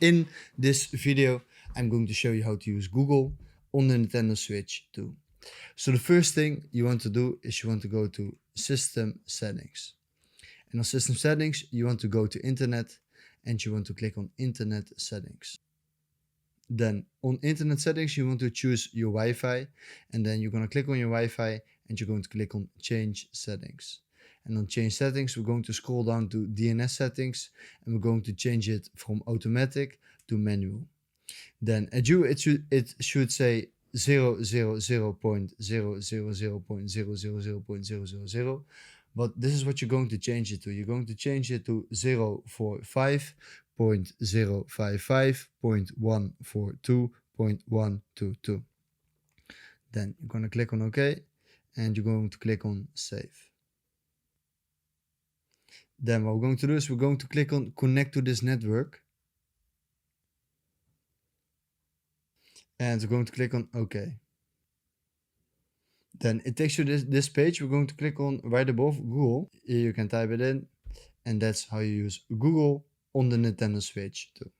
In this video, I'm going to show you how to use Google on the Nintendo Switch 2. So the first thing you want to do is you want to go to System Settings. And on System Settings, you want to go to Internet and you want to click on Internet Settings. Then on Internet Settings, you want to choose your Wi-Fi, and then you're going to click on your Wi-Fi and you're going to click on Change Settings. And on Change Settings, we're going to scroll down to DNS Settings and we're going to change it from automatic to manual. Then at you, it should say 000.000.000.000, but this is what you're going to change it to. You're going to change it to 045.055.142.122. Then you're going to click on OK and you're going to click on Save. Then what we're going to do is we're going to click on Connect to this network. And we're going to click on OK. Then it takes you this page. We're going to click on right above Google. Here you can type it in. And that's how you use Google on the Nintendo Switch 2.